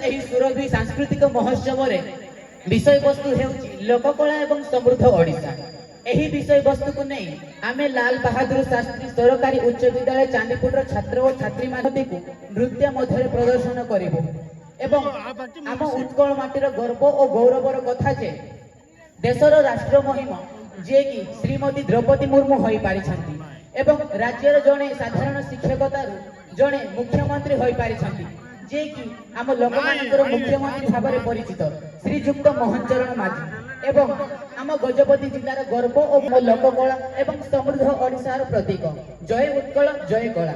एही सुरभि सांस्कृतिक महोत्सव रे विषय वस्तु हेउची लोककला एवं समृद्ध ओडिशा। एही विषय वस्तु को नहीं आमे लाल बहादुर शास्त्री सरकारी उच्च विद्यालय चांदीपुर छात्र और छात्री मानती को नृत्य मध्य प्रदर्शन करिबो एवं आम उत्कल माटीर गर्व और गौरवर कथा जे देशर राष्ट्र महिम जे कि श्रीमती द्रौपदी मुर्मू होई पारिछंती एवं राज्यर जणे साधारण शिक्षकतारु जणे मुख्यमंत्री होई पारिछंती जे कि आम लोकमानकर मुख्यमंत्री भाव में परिचित श्रीजुक्त मोहन चरण माझी एवं आम गजपति जिलार गर्व और लोककला एवं समृद्ध ओडिशार प्रतीक। जय उत्कल जय कला।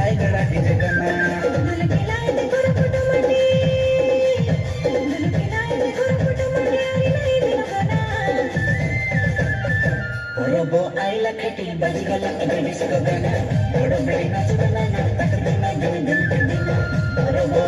रायगडा डीजे गाना बरोबो आईला केटी बजगला अगडी सगळं गाणं बडबडी नाचताना नाटक दिना गण गण बरोबो